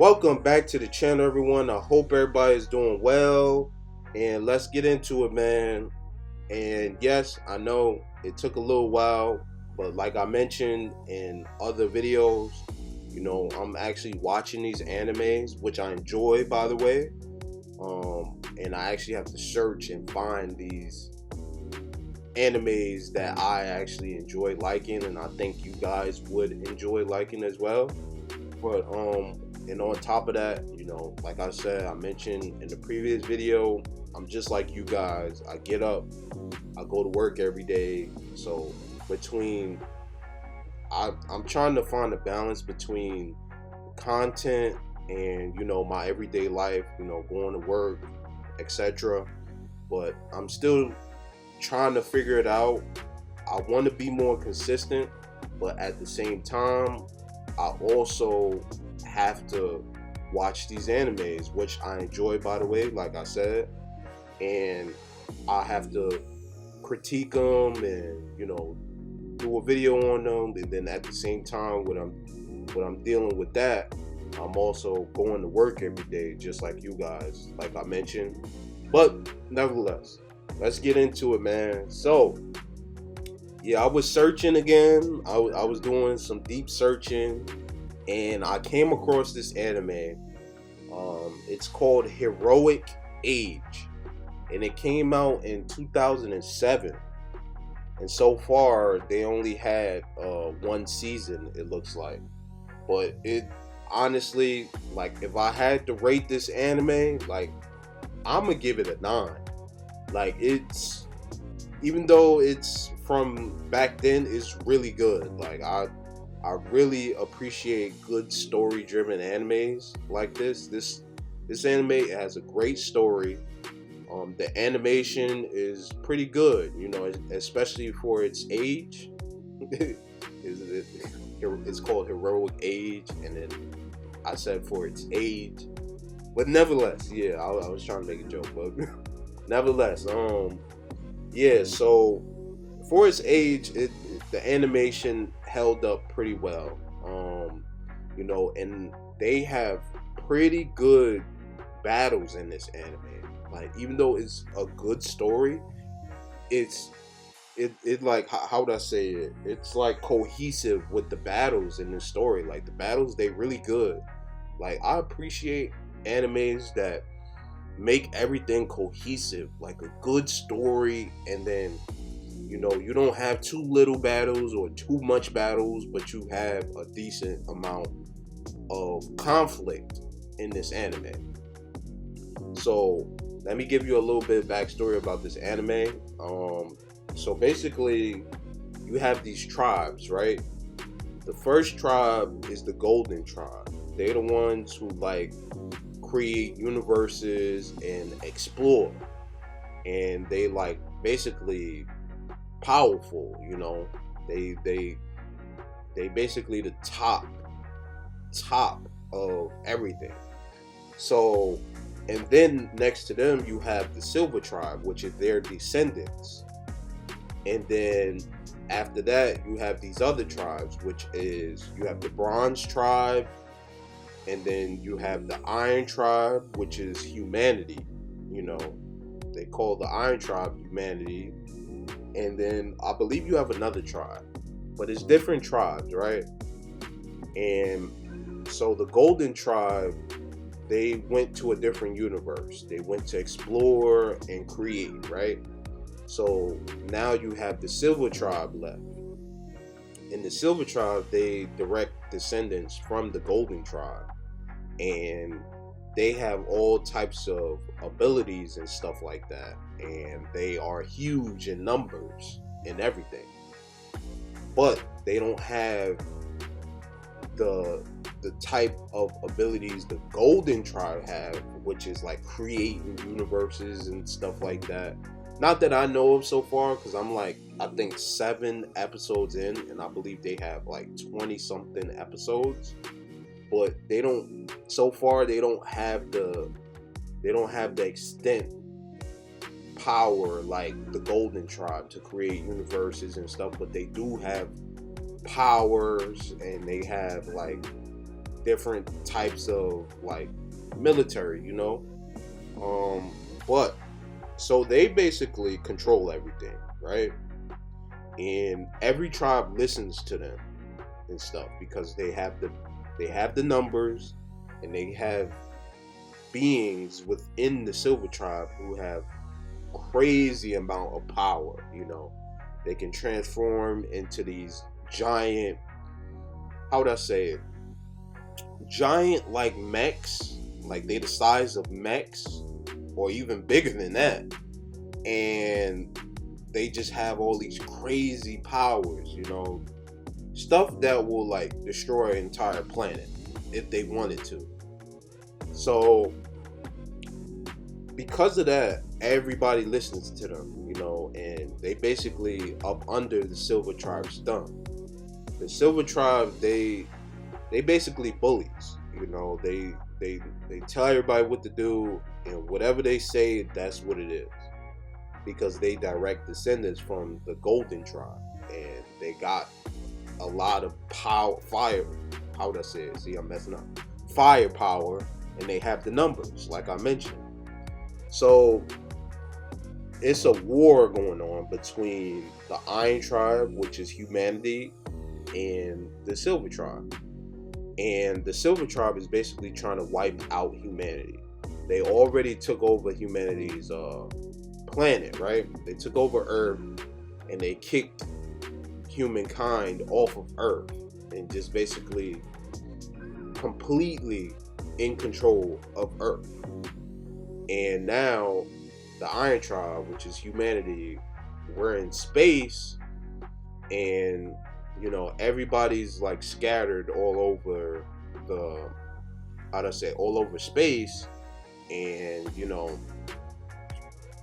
Welcome back to the channel, everyone. I hope everybody is doing well. And let's get into it, man. And yes, I know it took a little while, but like I mentioned in other videos, I'm actually watching these animes, which I enjoy, by the way. And I actually have to search and find these animes that I actually enjoy liking, and I think you guys would enjoy liking as well. But and on top of that, like I said, I mentioned in the previous video, I'm just like you guys. I get up, I go to work every day. So between I'm trying to find a balance between content and my everyday life, going to work, etc. But I'm still trying to figure it out. I want to be more consistent, but at the same time, I also have to watch these animes, which I enjoy, by the way, like I said, and I have to critique them and do a video on them, and then at the same time, when I'm dealing with that, I'm also going to work every day, just like you guys, like I mentioned. But nevertheless, let's get into it, man. So yeah, I was searching again. I was doing some deep searching, and I came across this anime. It's called Heroic Age, and it came out in 2007. And so far, they only had one season, it looks like. But it honestly, like, if I had to rate this anime, like, I'm gonna give it a 9. Like, it's, even though it's from back then, it's really good. Like, I really appreciate good story driven animes like this. This anime has a great story. The animation is pretty good, especially for its age. It's called Heroic Age, and then I said for its age. But nevertheless, yeah, I was trying to make a joke, but nevertheless, yeah. So for its age, the animation held up pretty well. And they have pretty good battles in this anime. Like, even though it's a good story, it like, how would I say it? It's like cohesive with the battles in this story. Like, the battles, they really good. Like, I appreciate animes that make everything cohesive, like a good story, and then you don't have too little battles or too much battles, but you have a decent amount of conflict in this anime. So let me give you a little bit of backstory about this anime. So basically, you have these tribes, right? The first tribe is the Golden Tribe. They're the ones who like create universes and explore, and they like basically powerful. They basically the top of everything. So, and then next to them you have the Silver Tribe, which is their descendants. And then after that you have these other tribes, which is, you have the Bronze Tribe, and then you have the Iron Tribe, which is humanity. They call the Iron Tribe humanity. And then I believe you have another tribe, but it's different tribes, right? And so the Golden Tribe, they went to a different universe. They went to explore and create, right? So now you have the Silver Tribe left. In the Silver Tribe, they direct descendants from the Golden Tribe, and they have all types of abilities and stuff like that, and they are huge in numbers and everything. But they don't have the type of abilities the Golden Tribe have, which is like creating universes and stuff like that. Not that I know of so far, because I'm like, I think 7 episodes in, and I believe they have like 20 something episodes. But so far they don't have the extent power like the Golden Tribe to create universes and stuff. But they do have powers, and they have like different types of like military, but so they basically control everything, right? And every tribe listens to them and stuff because they have the numbers, and they have beings within the Silver Tribe who have crazy amount of power. They can transform into these giant, how would I say it, giant like mechs, like they the size of mechs or even bigger than that, and they just have all these crazy powers, stuff that will like destroy an entire planet if they wanted to. So because of that, everybody listens to them, and they basically up under the Silver Tribe's thumb. The Silver Tribe, they basically bullies, they tell everybody what to do, and whatever they say, that's what it is. Because they direct descendants from the Golden Tribe, and they got a lot of fire. How would I say it? See, I'm messing up. Firepower, and they have the numbers, like I mentioned. So it's a war going on between the Iron Tribe, which is humanity, and the Silver Tribe. And the Silver Tribe is basically trying to wipe out humanity. They already took over humanity's planet, right? They took over Earth, and they kicked humankind off of Earth, and just basically completely in control of Earth. And now the Iron Tribe, which is humanity, we're in space, and everybody's like scattered all over all over space, and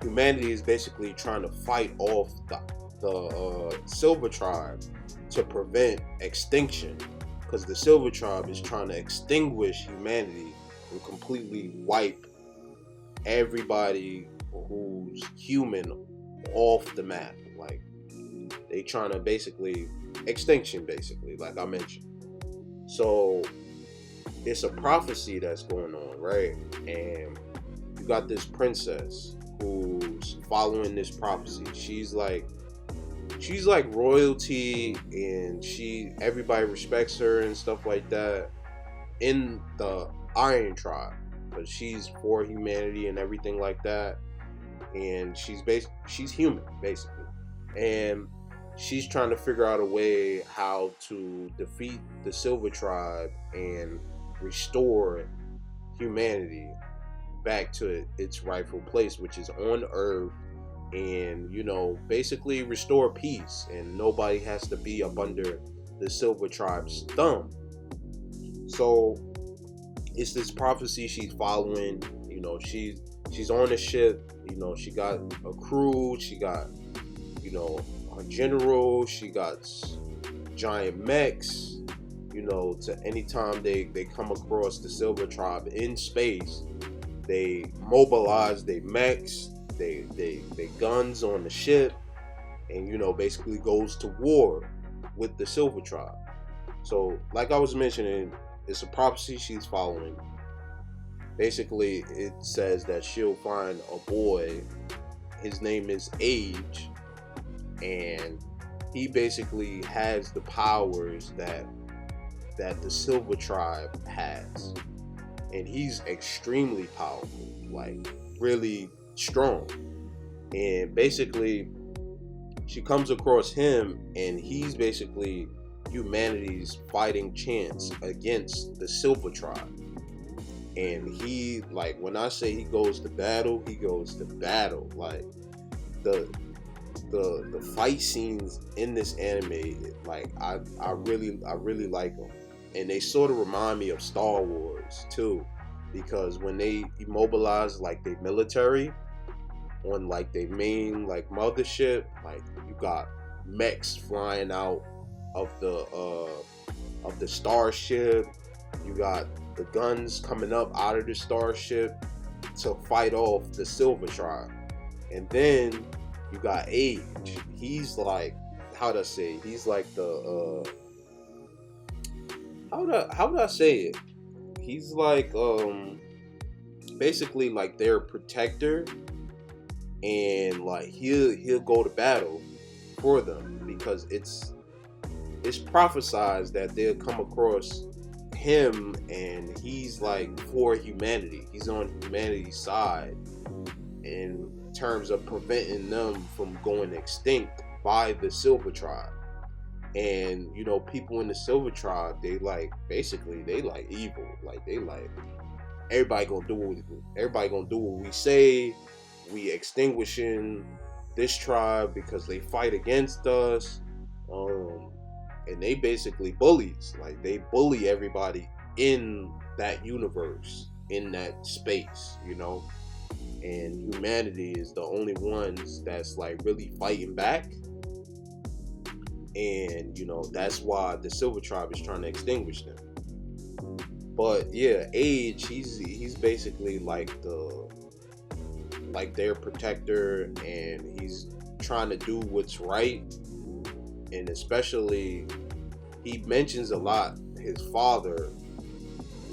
humanity is basically trying to fight off the Silver Tribe to prevent extinction, because the Silver Tribe is trying to extinguish humanity and completely wipe everybody who's human off the map. Like, they trying to basically extinction, basically, like I mentioned. So it's a prophecy that's going on, right? And you got this princess who's following this prophecy. She's like royalty, and everybody respects her and stuff like that in the Iron Tribe, but she's for humanity and everything like that. And she's human, basically, and she's trying to figure out a way how to defeat the Silver Tribe and restore humanity back to its rightful place, which is on Earth, and basically restore peace, and nobody has to be up under the Silver Tribe's thumb. So it's this prophecy she's following. She's on a ship. She got a crew. She got a general. She got giant mechs. To anytime they come across the Silver Tribe in space, they mobilize their mechs, they guns on the ship, and basically goes to war with the Silver Tribe. So, like I was mentioning, it's a prophecy she's following. Basically, it says that she'll find a boy. His name is Age, and he basically has the powers that the Silver Tribe has, and he's extremely powerful, like really strong. And basically, she comes across him, and he's basically humanity's fighting chance against the Silver Tribe. And he, like, when I say he goes to battle, he goes to battle. Like, the fight scenes in this anime, like, I really like them. And they sort of remind me of Star Wars too, because when they immobilize like their military on like their main like mothership, like you got mechs flying out of the starship, you got the guns coming up out of the starship to fight off the Silver Tribe. And then you got Age. He's like, how to say, he's like how would I say it? He's like basically like their protector, and like he'll go to battle for them because it's prophesized that they'll come across him, and he's like for humanity. He's on humanity's side in terms of preventing them from going extinct by the Silver Tribe. And you know, people in the Silver Tribe, they like basically they like evil. Like they like everybody gonna do what we say. We extinguishing this tribe because they fight against us. And they basically bullies. Like they bully everybody in that universe, in that space, you know. And humanity is the only ones that's like really fighting back. And you know, that's why the Silver Tribe is trying to extinguish them. But yeah, Age, he's basically like their protector, and he's trying to do what's right. And especially, he mentions a lot his father,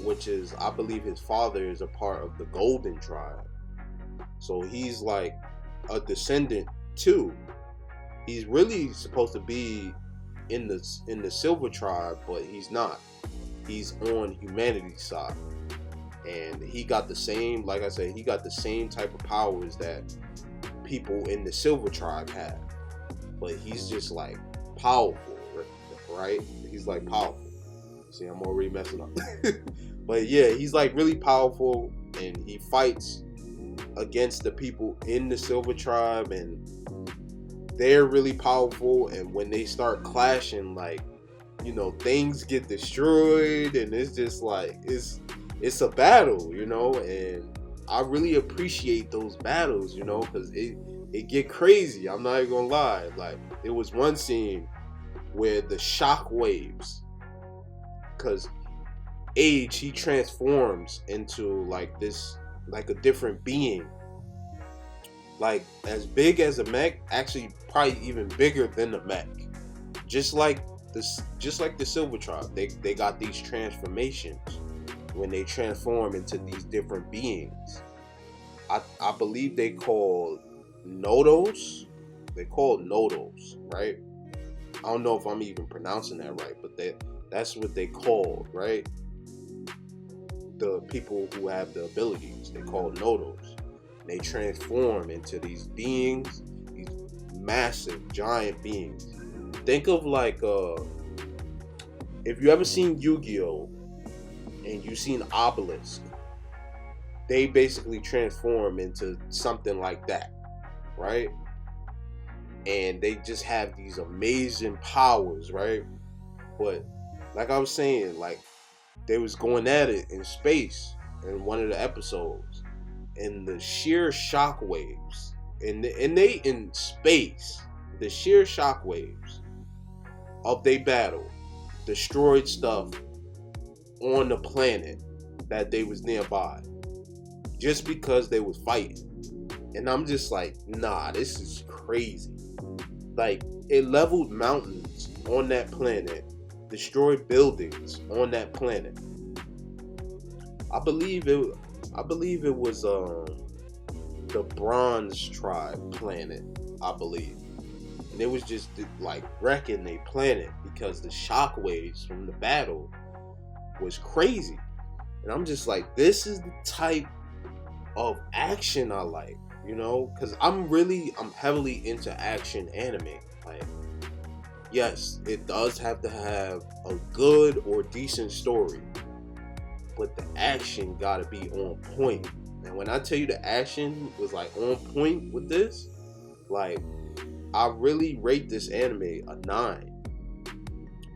which is, I believe his father is a part of the Golden Tribe. So he's like a descendant too. He's really supposed to be in the Silver Tribe, but he's not. He's on humanity's side. And he got the same, like I said, he got the same type of powers that people in the Silver Tribe have. But he's just like powerful, right? He's like powerful. See, I'm already messing up. But yeah, he's like really powerful, and he fights against the people in the Silver Tribe, and they're really powerful. And when they start clashing, like, you know, things get destroyed, and it's just like it's a battle, you know. And I really appreciate those battles, you know, because it get crazy. I'm not even gonna lie. Like, there was one scene where the shock waves, because Age, he transforms into like this, like a different being, like as big as a mech, actually probably even bigger than the mech. Just like the Silver Tribe, they got these transformations when they transform into these different beings. I believe they called Nodos. They called Nodos, right? I don't know if I'm even pronouncing that right, but that's what they called, right? The people who have the abilities, they call Nodos. They transform into these beings, these massive, giant beings. Think of like, if you ever seen Yu-Gi-Oh! And you seen Obelisk, they basically transform into something like that, right? And they just have these amazing powers, right? But like I was saying, like, they was going at it in space in one of the episodes, and the sheer shock waves, and they in space, the sheer shock waves of their battle destroyed stuff on the planet that they was nearby, just because they was fighting. And I'm just like, nah, this is crazy. Like, it leveled mountains on that planet, destroyed buildings on that planet. I believe it was the Bronze Tribe planet, I believe. And it was just like wrecking their planet because the shockwaves from the battle was crazy. And I'm just like, this is the type of action I like, you know, because I'm heavily into action anime. Like, yes, it does have to have a good or decent story, but the action gotta be on point. And when I tell you the action was like on point with this, like, I really rate this anime a 9,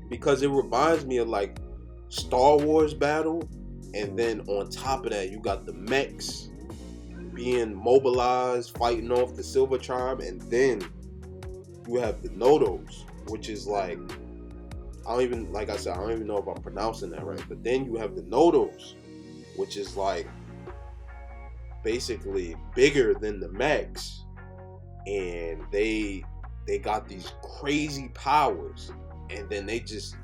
because it reminds me of like Star Wars battle, and then on top of that you got the mechs being mobilized, fighting off the Silver Tribe, and then you have the Nodos, which is like, I don't even know if I'm pronouncing that right, but then you have the Nodos, which is like basically bigger than the mechs, and they got these crazy powers, and then they just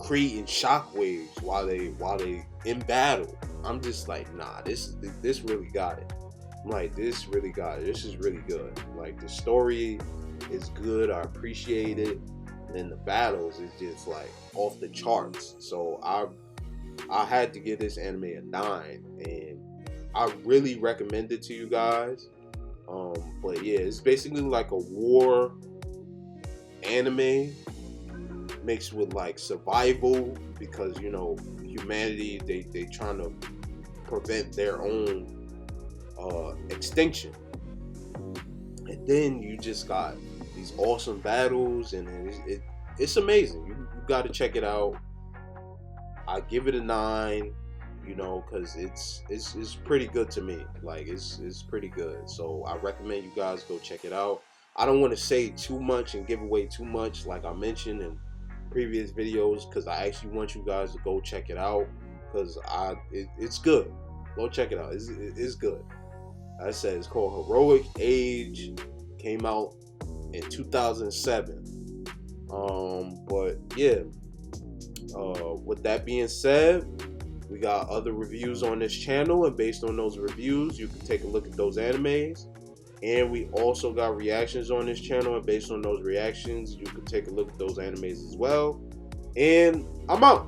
creating shockwaves while they in battle. I'm just like, nah, this really got it. I'm like, this really got it. This is really good. Like, the story is good. I appreciate it. And then the battles is just like off the charts. So I had to give this anime a 9, and I really recommend it to you guys. But yeah, it's basically like a war anime mixed with like survival, because you know, humanity, they trying to prevent their own extinction. And then you just got these awesome battles, and it's amazing. You got to check it out. I give it a 9, you know, because it's pretty good to me. Like, it's pretty good. So I recommend you guys go check it out. I don't want to say too much and give away too much, like I mentioned in previous videos, because I actually want you guys to go check it out, because it's good. Go check it out. It's good. Like I said, it's called Heroic Age. Came out in 2007. But yeah. With that being said, we got other reviews on this channel, and based on those reviews, you can take a look at those animes. And we also got reactions on this channel, and based on those reactions, you can take a look at those animes as well. And I'm out.